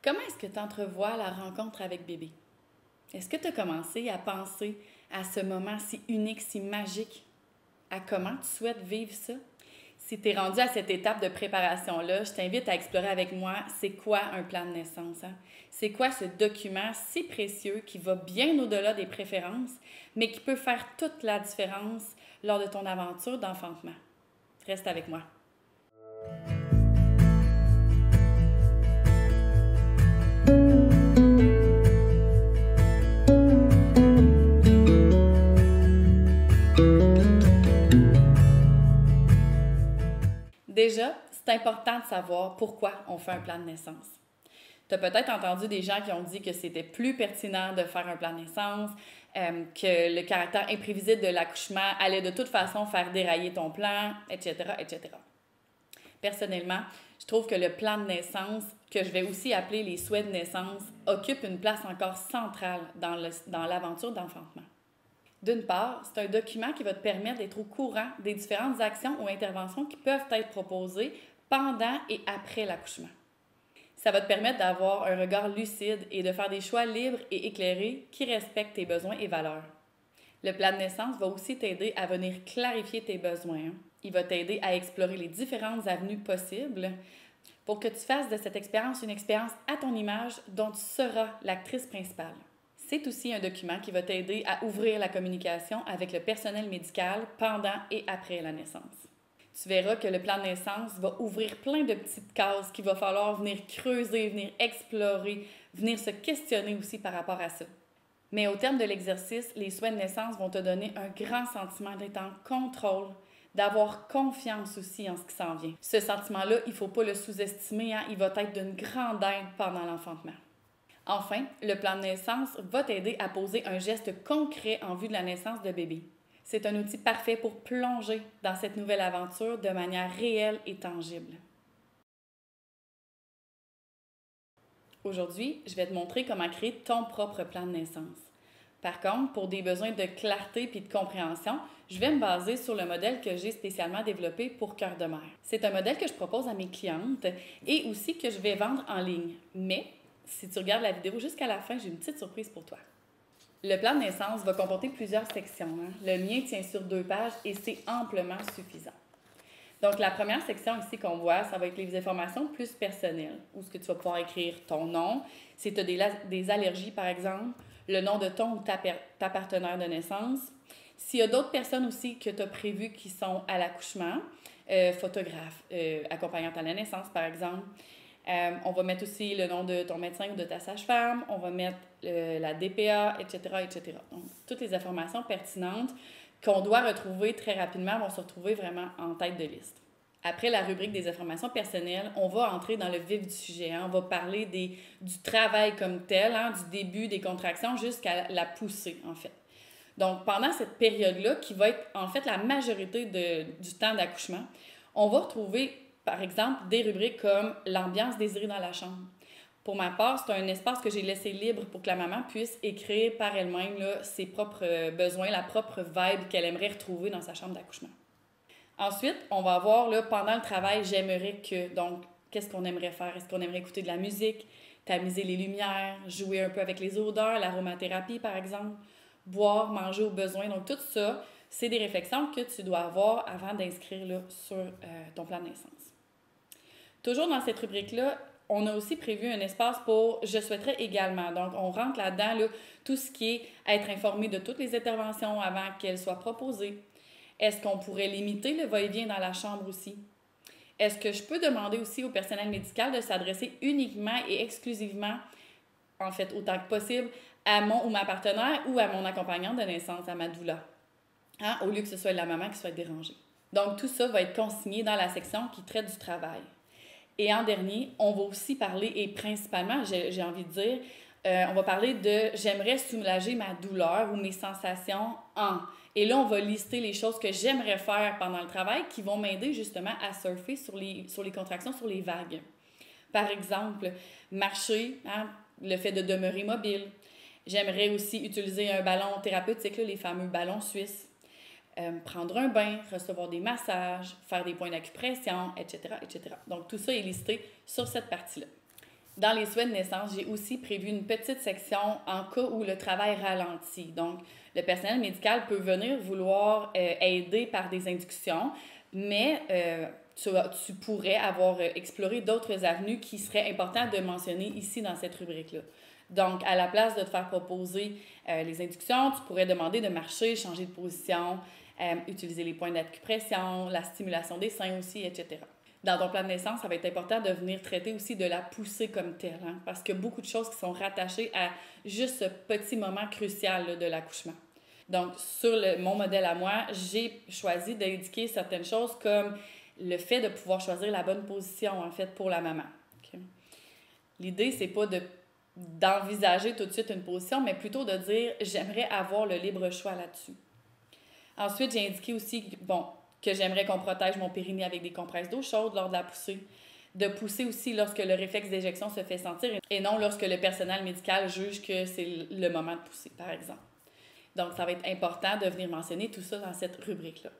Comment est-ce que tu entrevois la rencontre avec bébé? Est-ce que tu as commencé à penser à ce moment si unique, si magique, à comment tu souhaites vivre ça? Si tu es rendu à cette étape de préparation-là, je t'invite à explorer avec moi c'est quoi un plan de naissance. C'est quoi ce document si précieux qui va bien au-delà des préférences, mais qui peut faire toute la différence lors de ton aventure d'enfantement. Reste avec moi. Déjà, c'est important de savoir pourquoi on fait un plan de naissance. Tu as peut-être entendu des gens qui ont dit que c'était plus pertinent de faire un plan de naissance, que le caractère imprévisible de l'accouchement allait de toute façon faire dérailler ton plan, etc., etc. Personnellement, je trouve que le plan de naissance, que je vais aussi appeler les souhaits de naissance, occupe une place encore centrale dans l'aventure d'enfantement. D'une part, c'est un document qui va te permettre d'être au courant des différentes actions ou interventions qui peuvent être proposées pendant et après l'accouchement. Ça va te permettre d'avoir un regard lucide et de faire des choix libres et éclairés qui respectent tes besoins et valeurs. Le plan de naissance va aussi t'aider à venir clarifier tes besoins. Il va t'aider à explorer les différentes avenues possibles pour que tu fasses de cette expérience une expérience à ton image dont tu seras l'actrice principale. C'est aussi un document qui va t'aider à ouvrir la communication avec le personnel médical pendant et après la naissance. Tu verras que le plan de naissance va ouvrir plein de petites cases qu'il va falloir venir creuser, venir explorer, venir se questionner aussi par rapport à ça. Mais au terme de l'exercice, les souhaits de naissance vont te donner un grand sentiment d'être en contrôle, d'avoir confiance aussi en ce qui s'en vient. Ce sentiment-là, il ne faut pas le sous-estimer, il va être d'une grande aide pendant l'enfantement. Enfin, le plan de naissance va t'aider à poser un geste concret en vue de la naissance de bébé. C'est un outil parfait pour plonger dans cette nouvelle aventure de manière réelle et tangible. Aujourd'hui, je vais te montrer comment créer ton propre plan de naissance. Par contre, pour des besoins de clarté et de compréhension, je vais me baser sur le modèle que j'ai spécialement développé pour Cœur de mère. C'est un modèle que je propose à mes clientes et aussi que je vais vendre en ligne. Mais si tu regardes la vidéo jusqu'à la fin, j'ai une petite surprise pour toi. Le plan de naissance va comporter plusieurs sections. Le mien tient sur 2 pages et c'est amplement suffisant. Donc, la première section ici qu'on voit, ça va être les informations plus personnelles, où ce que tu vas pouvoir écrire ton nom, si tu as des allergies par exemple, le nom de ton ou ta partenaire de naissance. S'il y a d'autres personnes aussi que tu as prévues qui sont à l'accouchement, photographe, accompagnante à la naissance par exemple. On va mettre aussi le nom de ton médecin ou de ta sage-femme, on va mettre la DPA, etc., etc. Donc, toutes les informations pertinentes qu'on doit retrouver très rapidement vont se retrouver vraiment en tête de liste. Après la rubrique des informations personnelles, on va entrer dans le vif du sujet. On va parler du travail comme tel, du début des contractions jusqu'à la poussée, en fait. Donc, pendant cette période-là, qui va être en fait la majorité du temps d'accouchement, on va retrouver par exemple, des rubriques comme l'ambiance désirée dans la chambre. Pour ma part, c'est un espace que j'ai laissé libre pour que la maman puisse écrire par elle-même ses propres besoins, la propre vibe qu'elle aimerait retrouver dans sa chambre d'accouchement. Ensuite, on va avoir pendant le travail, j'aimerais que. Donc, qu'est-ce qu'on aimerait faire? Est-ce qu'on aimerait écouter de la musique, tamiser les lumières, jouer un peu avec les odeurs, l'aromathérapie par exemple, boire, manger au besoin. Donc, tout ça, c'est des réflexions que tu dois avoir avant d'inscrire sur ton plan de naissance. Toujours dans cette rubrique-là, on a aussi prévu un espace pour « je souhaiterais également ». Donc, on rentre là-dedans tout ce qui est être informé de toutes les interventions avant qu'elles soient proposées. Est-ce qu'on pourrait limiter le va-et-vient dans la chambre aussi? Est-ce que je peux demander aussi au personnel médical de s'adresser uniquement et exclusivement, en fait, autant que possible, à mon ou ma partenaire ou à mon accompagnante de naissance, à ma doula, au lieu que ce soit la maman qui soit dérangée. Donc, tout ça va être consigné dans la section qui traite du travail. Et en dernier, on va aussi parler, et principalement, j'ai envie de dire, on va parler de « j'aimerais soulager ma douleur ou mes sensations en ». Et là, on va lister les choses que j'aimerais faire pendant le travail qui vont m'aider justement à surfer sur les contractions, sur les vagues. Par exemple, marcher, le fait de demeurer mobile. J'aimerais aussi utiliser un ballon thérapeutique, les fameux ballons suisses. Prendre un bain, recevoir des massages, faire des points d'acupression, etc., etc. Donc, tout ça est listé sur cette partie-là. Dans les souhaits de naissance, j'ai aussi prévu une petite section en cas où le travail ralentit. Donc, le personnel médical peut venir vouloir aider par des inductions, mais tu pourrais avoir exploré d'autres avenues qui seraient importantes de mentionner ici dans cette rubrique-là. Donc, à la place de te faire proposer les inductions, tu pourrais demander de marcher, changer de position, utiliser les points d'acupression, la stimulation des seins aussi, etc. Dans ton plan de naissance, ça va être important de venir traiter aussi de la poussée comme telle, hein, parce qu'il y a beaucoup de choses qui sont rattachées à juste ce petit moment crucial là, de l'accouchement. Donc, sur mon modèle à moi, j'ai choisi d'indiquer certaines choses comme le fait de pouvoir choisir la bonne position, en fait, pour la maman. Okay? L'idée, c'est pas d'envisager tout de suite une position, mais plutôt de dire « j'aimerais avoir le libre choix là-dessus ». Ensuite, j'ai indiqué aussi que j'aimerais qu'on protège mon périnée avec des compresses d'eau chaude lors de la poussée. De pousser aussi lorsque le réflexe d'éjection se fait sentir et non lorsque le personnel médical juge que c'est le moment de pousser, par exemple. Donc, ça va être important de venir mentionner tout ça dans cette rubrique-là.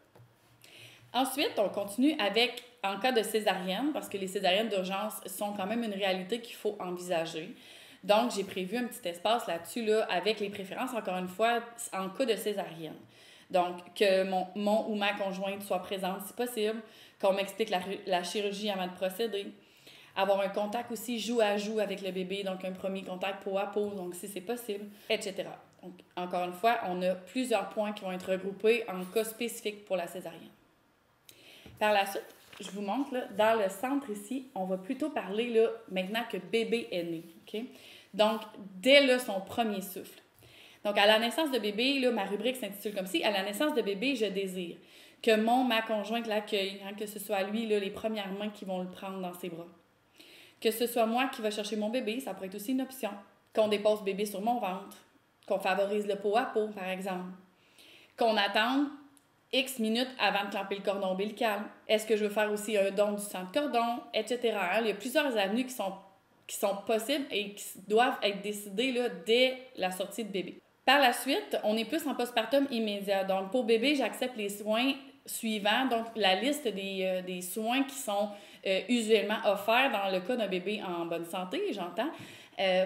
Ensuite, on continue avec en cas de césarienne, parce que les césariennes d'urgence sont quand même une réalité qu'il faut envisager. Donc, j'ai prévu un petit espace là-dessus là, avec les préférences, encore une fois, en cas de césarienne. Donc, que mon ou ma conjointe soit présente si possible, qu'on m'explique la chirurgie avant de procéder, avoir un contact aussi joue à joue avec le bébé, donc un premier contact peau à peau, donc si c'est possible, etc. Donc, encore une fois, on a plusieurs points qui vont être regroupés en cas spécifique pour la césarienne. Par la suite, je vous montre, là, dans le centre ici, on va plutôt parler là, maintenant que bébé est né. Okay? Donc, dès là, son premier souffle. Donc, à la naissance de bébé, là, ma rubrique s'intitule comme ci, « À la naissance de bébé, je désire que ma conjointe l'accueille, hein, que ce soit lui, là, les premières mains qui vont le prendre dans ses bras. Que ce soit moi qui va chercher mon bébé, ça pourrait être aussi une option. Qu'on dépose bébé sur mon ventre, qu'on favorise le peau à peau, par exemple. Qu'on attende X minutes avant de clamper le cordon ombilical. Est-ce que je veux faire aussi un don du sang de cordon, etc. Hein? Il y a plusieurs avenues qui sont possibles et qui doivent être décidées là, dès la sortie de bébé. Par la suite, on est plus en postpartum immédiat. Donc, pour bébé, j'accepte les soins suivants. Donc, la liste des soins qui sont usuellement offerts dans le cas d'un bébé en bonne santé, j'entends,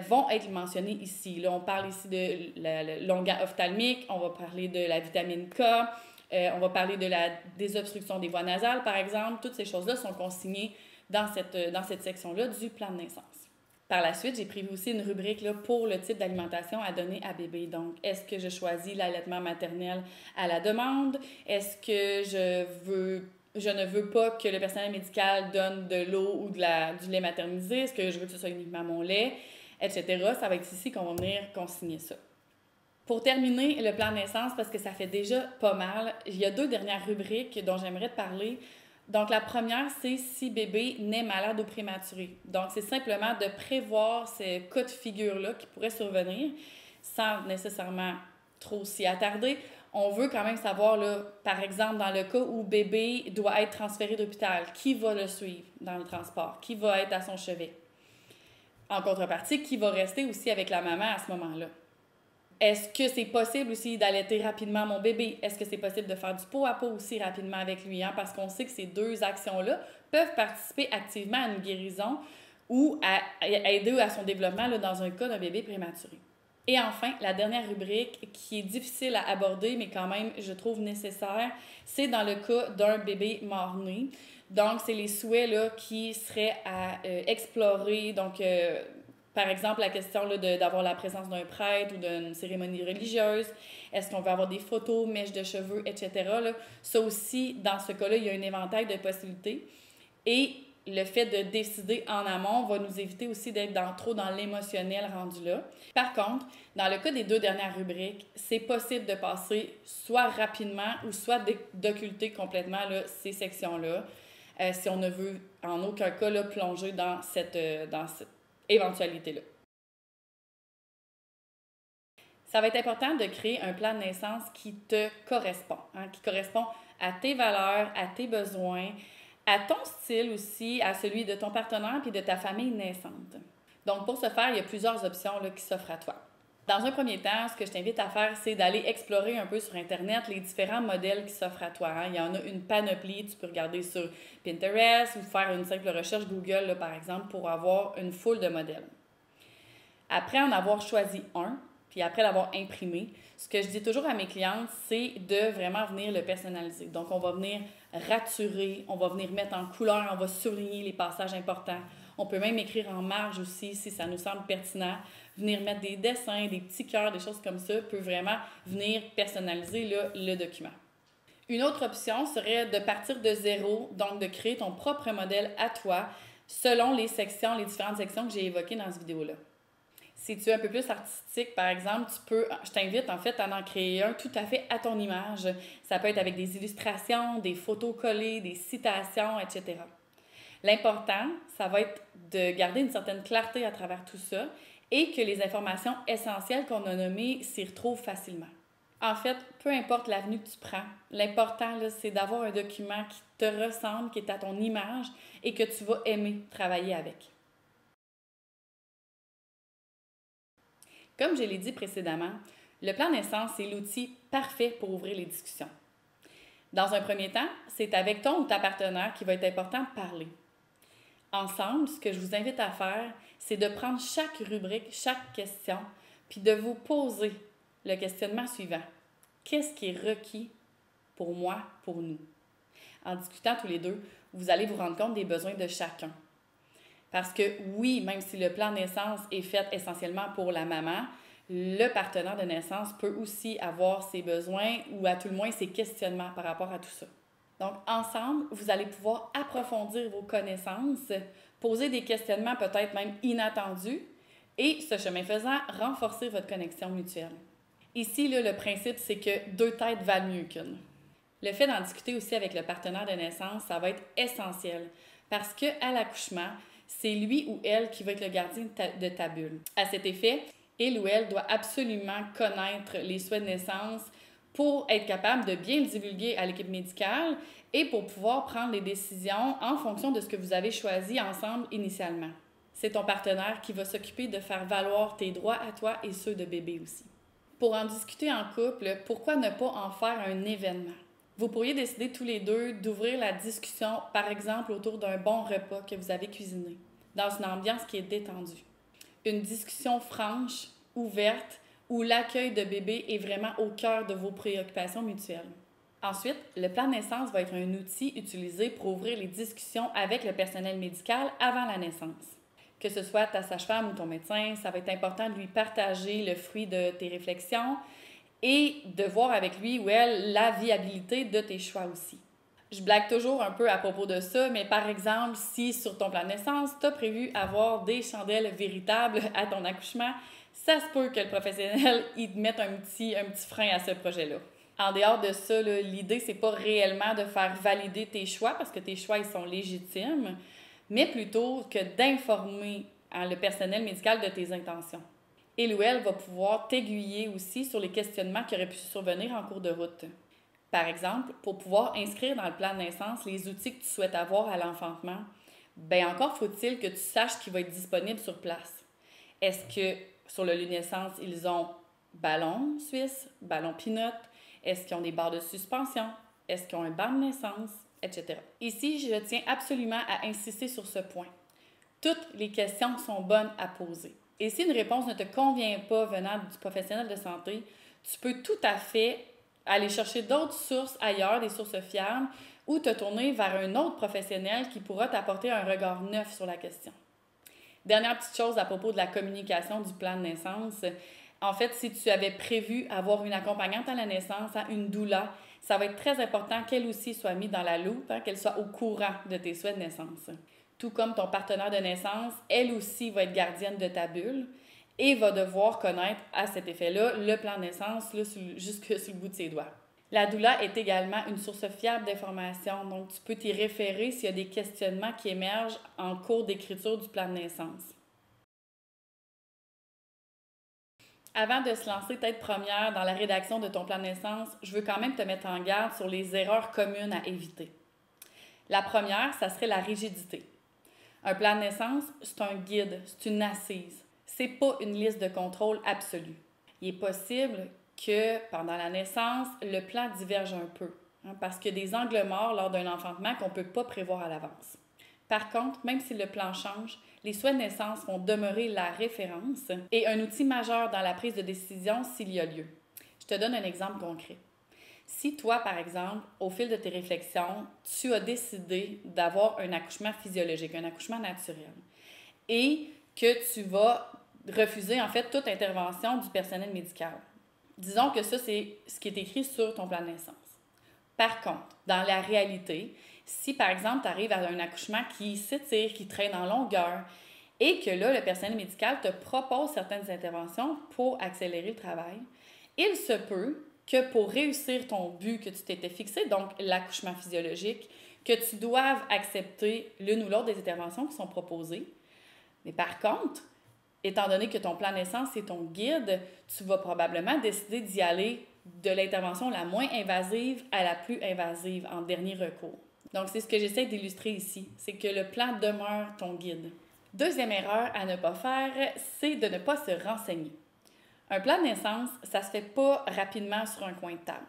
vont être mentionnés ici. Là, on parle ici de la longueur ophtalmique, on va parler de la vitamine K, on va parler de la désobstruction des voies nasales, par exemple. Toutes ces choses-là sont consignées dans cette section-là du plan de naissance. Par la suite, j'ai prévu aussi une rubrique là, pour le type d'alimentation à donner à bébé. Donc, est-ce que je choisis l'allaitement maternel à la demande? Est-ce que je ne veux pas que le personnel médical donne de l'eau ou du lait maternisé? Est-ce que je veux que ce soit uniquement mon lait? Etc. Ça va être ici qu'on va venir consigner ça. Pour terminer le plan de naissance, parce que ça fait déjà pas mal, il y a 2 dernières rubriques dont j'aimerais te parler. Donc, la première, c'est si bébé naît malade ou prématuré. Donc, c'est simplement de prévoir ces cas de figure-là qui pourraient survenir sans nécessairement trop s'y attarder. On veut quand même savoir, là, par exemple, dans le cas où bébé doit être transféré d'hôpital, qui va le suivre dans le transport? Qui va être à son chevet? En contrepartie, qui va rester aussi avec la maman à ce moment-là? Est-ce que c'est possible aussi d'allaiter rapidement mon bébé? Est-ce que c'est possible de faire du pot à pot aussi rapidement avec lui? Hein? Parce qu'on sait que ces 2 actions-là peuvent participer activement à une guérison ou à aider à son développement là, dans un cas d'un bébé prématuré. Et enfin, la dernière rubrique qui est difficile à aborder, mais quand même, je trouve nécessaire, c'est dans le cas d'un bébé mort-né. Donc, c'est les souhaits là, qui seraient à explorer. Donc, par exemple, la question là, d'avoir la présence d'un prêtre ou d'une cérémonie religieuse. Est-ce qu'on veut avoir des photos, mèches de cheveux, etc. Là? Ça aussi, dans ce cas-là, il y a un éventail de possibilités. Et le fait de décider en amont va nous éviter aussi d'être trop dans l'émotionnel rendu là. Par contre, dans le cas des 2 dernières rubriques, c'est possible de passer soit rapidement ou soit d'occulter complètement là, ces sections-là si on ne veut en aucun cas là, plonger dans cette éventualité-là. Ça va être important de créer un plan de naissance qui te correspond, hein, qui correspond à tes valeurs, à tes besoins, à ton style aussi, à celui de ton partenaire puis de ta famille naissante. Donc, pour ce faire, il y a plusieurs options là, qui s'offrent à toi. Dans un premier temps, ce que je t'invite à faire, c'est d'aller explorer un peu sur Internet les différents modèles qui s'offrent à toi. Il y en a une panoplie. Tu peux regarder sur Pinterest ou faire une simple recherche Google, là, par exemple, pour avoir une foule de modèles. Après en avoir choisi un, puis après l'avoir imprimé, ce que je dis toujours à mes clientes, c'est de vraiment venir le personnaliser. Donc, on va venir raturer, on va venir mettre en couleur, on va surligner les passages importants. On peut même écrire en marge aussi si ça nous semble pertinent. Venir mettre des dessins, des petits cœurs, des choses comme ça peut vraiment venir personnaliser là, le document. Une autre option serait de partir de zéro, donc de créer ton propre modèle à toi selon les sections, les différentes sections que j'ai évoquées dans cette vidéo-là. Si tu es un peu plus artistique, par exemple, je t'invite en fait à en créer un tout à fait à ton image. Ça peut être avec des illustrations, des photos collées, des citations, etc. L'important, ça va être de garder une certaine clarté à travers tout ça et que les informations essentielles qu'on a nommées s'y retrouvent facilement. En fait, peu importe l'avenue que tu prends, l'important, là, c'est d'avoir un document qui te ressemble, qui est à ton image et que tu vas aimer travailler avec. Comme je l'ai dit précédemment, le plan naissance est l'outil parfait pour ouvrir les discussions. Dans un premier temps, c'est avec ton ou ta partenaire qu'il va être important de parler. Ensemble, ce que je vous invite à faire, c'est de prendre chaque rubrique, chaque question, puis de vous poser le questionnement suivant. Qu'est-ce qui est requis pour moi, pour nous? En discutant tous les deux, vous allez vous rendre compte des besoins de chacun. Parce que oui, même si le plan de naissance est fait essentiellement pour la maman, le partenaire de naissance peut aussi avoir ses besoins ou à tout le moins ses questionnements par rapport à tout ça. Donc, ensemble, vous allez pouvoir approfondir vos connaissances, poser des questionnements peut-être même inattendus et, ce chemin faisant, renforcer votre connexion mutuelle. Ici, là, le principe, c'est que deux têtes valent mieux qu'une. Le fait d'en discuter aussi avec le partenaire de naissance, ça va être essentiel parce qu'à l'accouchement, c'est lui ou elle qui va être le gardien de ta bulle. À cet effet, il ou elle doit absolument connaître les souhaits de naissance pour être capable de bien le divulguer à l'équipe médicale et pour pouvoir prendre les décisions en fonction de ce que vous avez choisi ensemble initialement. C'est ton partenaire qui va s'occuper de faire valoir tes droits à toi et ceux de bébé aussi. Pour en discuter en couple, pourquoi ne pas en faire un événement? Vous pourriez décider tous les deux d'ouvrir la discussion, par exemple, autour d'un bon repas que vous avez cuisiné, dans une ambiance qui est détendue. Une discussion franche, ouverte, où l'accueil de bébé est vraiment au cœur de vos préoccupations mutuelles. Ensuite, le plan de naissance va être un outil utilisé pour ouvrir les discussions avec le personnel médical avant la naissance. Que ce soit ta sage-femme ou ton médecin, ça va être important de lui partager le fruit de tes réflexions, et de voir avec lui ou elle la viabilité de tes choix aussi. Je blague toujours un peu à propos de ça, mais par exemple, si sur ton plan de naissance, tu as prévu avoir des chandelles véritables à ton accouchement, ça se peut que le professionnel il te mette un petit frein à ce projet-là. En dehors de ça, l'idée, c'est pas réellement de faire valider tes choix, parce que tes choix, ils sont légitimes, mais plutôt que d'informer le personnel médical de tes intentions. Il ou elle va pouvoir t'aiguiller aussi sur les questionnements qui auraient pu survenir en cours de route. Par exemple, pour pouvoir inscrire dans le plan de naissance les outils que tu souhaites avoir à l'enfantement, bien encore faut-il que tu saches ce qui va être disponible sur place. Est-ce que sur le lieu de naissance, ils ont ballon suisse, ballon pinot? Est-ce qu'ils ont des barres de suspension? Est-ce qu'ils ont un banc de naissance? Etc. Ici, je tiens absolument à insister sur ce point. Toutes les questions sont bonnes à poser. Et si une réponse ne te convient pas venant du professionnel de santé, tu peux tout à fait aller chercher d'autres sources ailleurs, des sources fiables, ou te tourner vers un autre professionnel qui pourra t'apporter un regard neuf sur la question. Dernière petite chose à propos de la communication du plan de naissance. En fait, si tu avais prévu avoir une accompagnante à la naissance, une doula, ça va être très important qu'elle aussi soit mise dans la loupe, qu'elle soit au courant de tes souhaits de naissance. Tout comme ton partenaire de naissance, elle aussi va être gardienne de ta bulle et va devoir connaître à cet effet-là le plan de naissance jusque sur le bout de ses doigts. La doula est également une source fiable d'informations, donc tu peux t'y référer s'il y a des questionnements qui émergent en cours d'écriture du plan de naissance. Avant de se lancer tête première dans la rédaction de ton plan de naissance, je veux quand même te mettre en garde sur les erreurs communes à éviter. La première, ça serait la rigidité. Un plan de naissance, c'est un guide, c'est une assise. C'est pas une liste de contrôle absolue. Il est possible que pendant la naissance, le plan diverge un peu, parce qu'il y a des angles morts lors d'un enfantement qu'on ne peut pas prévoir à l'avance. Par contre, même si le plan change, les souhaits de naissance vont demeurer la référence et un outil majeur dans la prise de décision s'il y a lieu. Je te donne un exemple concret. Si toi, par exemple, au fil de tes réflexions, tu as décidé d'avoir un accouchement physiologique, un accouchement naturel, et que tu vas refuser en fait toute intervention du personnel médical. Disons que ça, c'est ce qui est écrit sur ton plan de naissance. Par contre, dans la réalité, si par exemple tu arrives à un accouchement qui s'étire, qui traîne en longueur, et que là, le personnel médical te propose certaines interventions pour accélérer le travail, il se peut que pour réussir ton but que tu t'étais fixé, donc l'accouchement physiologique, que tu doives accepter l'une ou l'autre des interventions qui sont proposées. Mais par contre, étant donné que ton plan de naissance est ton guide, tu vas probablement décider d'y aller de l'intervention la moins invasive à la plus invasive en dernier recours. Donc, c'est ce que j'essaie d'illustrer ici, c'est que le plan demeure ton guide. Deuxième erreur à ne pas faire, c'est de ne pas se renseigner. Un plan de naissance, ça ne se fait pas rapidement sur un coin de table.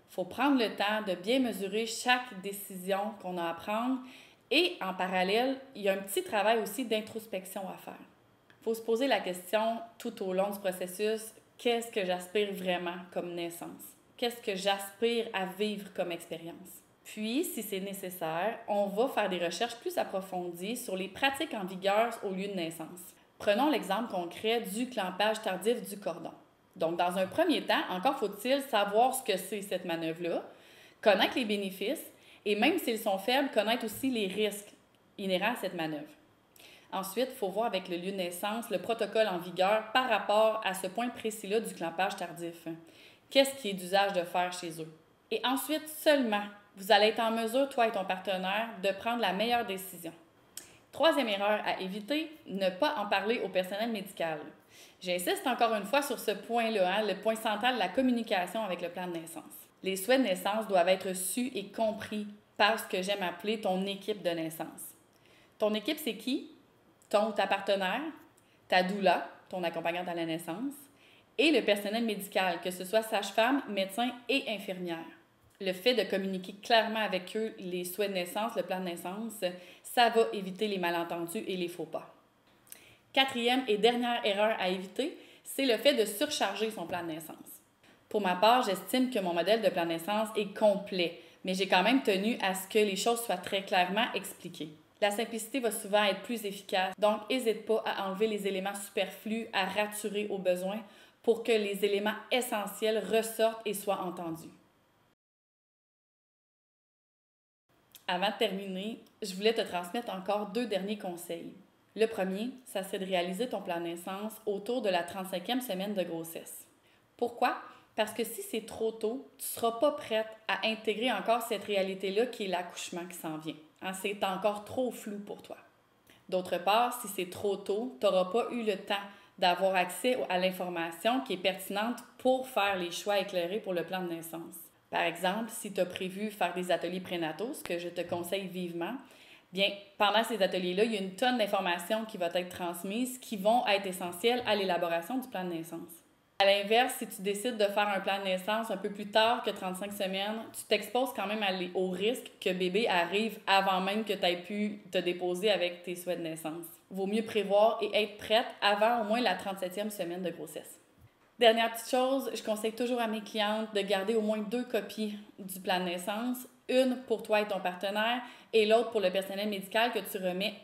Il faut prendre le temps de bien mesurer chaque décision qu'on a à prendre et en parallèle, il y a un petit travail aussi d'introspection à faire. Il faut se poser la question tout au long du processus, qu'est-ce que j'aspire vraiment comme naissance? Qu'est-ce que j'aspire à vivre comme expérience? Puis, si c'est nécessaire, on va faire des recherches plus approfondies sur les pratiques en vigueur au lieu de naissance. Prenons l'exemple concret du clampage tardif du cordon. Donc, dans un premier temps, encore faut-il savoir ce que c'est cette manœuvre-là, connaître les bénéfices et même s'ils sont faibles, connaître aussi les risques inhérents à cette manœuvre. Ensuite, il faut voir avec le lieu de naissance le protocole en vigueur par rapport à ce point précis-là du clampage tardif. Qu'est-ce qui est d'usage de faire chez eux? Et ensuite, seulement, vous allez être en mesure, toi et ton partenaire, de prendre la meilleure décision. Troisième erreur à éviter, ne pas en parler au personnel médical. J'insiste encore une fois sur ce point-là, le point central de la communication avec le plan de naissance. Les souhaits de naissance doivent être sus et compris par ce que j'aime appeler ton équipe de naissance. Ton équipe, c'est qui? Ton ou ta partenaire, ta doula, ton accompagnante à la naissance, et le personnel médical, que ce soit sage-femme, médecin et infirmière. Le fait de communiquer clairement avec eux les souhaits de naissance, le plan de naissance, ça va éviter les malentendus et les faux pas. Quatrième et dernière erreur à éviter, c'est le fait de surcharger son plan de naissance. Pour ma part, j'estime que mon modèle de plan de naissance est complet, mais j'ai quand même tenu à ce que les choses soient très clairement expliquées. La simplicité va souvent être plus efficace, donc n'hésite pas à enlever les éléments superflus, à raturer au besoin pour que les éléments essentiels ressortent et soient entendus. Avant de terminer, je voulais te transmettre encore 2 derniers conseils. Le premier, ça c'est de réaliser ton plan de naissance autour de la 35e semaine de grossesse. Pourquoi? Parce que si c'est trop tôt, tu ne seras pas prête à intégrer encore cette réalité-là qui est l'accouchement qui s'en vient. C'est encore trop flou pour toi. D'autre part, si c'est trop tôt, tu n'auras pas eu le temps d'avoir accès à l'information qui est pertinente pour faire les choix éclairés pour le plan de naissance. Par exemple, si tu as prévu faire des ateliers prénataux, ce que je te conseille vivement, bien, pendant ces ateliers-là, il y a une tonne d'informations qui vont être transmises qui vont être essentielles à l'élaboration du plan de naissance. À l'inverse, si tu décides de faire un plan de naissance un peu plus tard que 35 semaines, tu t'exposes quand même au risque que bébé arrive avant même que tu aies pu te déposer avec tes souhaits de naissance. Vaut mieux prévoir et être prête avant au moins la 37e semaine de grossesse. Dernière petite chose, je conseille toujours à mes clientes de garder au moins 2 copies du plan de naissance, une pour toi et ton partenaire et l'autre pour le personnel médical que tu remets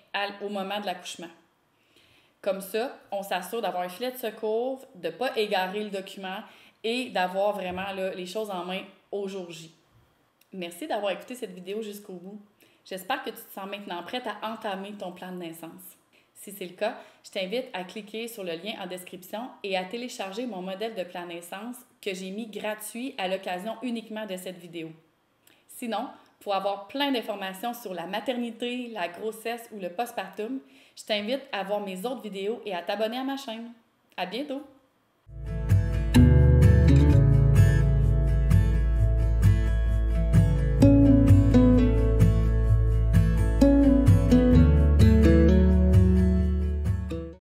au moment de l'accouchement. Comme ça, on s'assure d'avoir un filet de secours, de ne pas égarer le document et d'avoir vraiment les choses en main au jour J. Merci d'avoir écouté cette vidéo jusqu'au bout. J'espère que tu te sens maintenant prête à entamer ton plan de naissance. Si c'est le cas, je t'invite à cliquer sur le lien en description et à télécharger mon modèle de plan naissance que j'ai mis gratuit à l'occasion uniquement de cette vidéo. Sinon, pour avoir plein d'informations sur la maternité, la grossesse ou le postpartum, je t'invite à voir mes autres vidéos et à t'abonner à ma chaîne. À bientôt!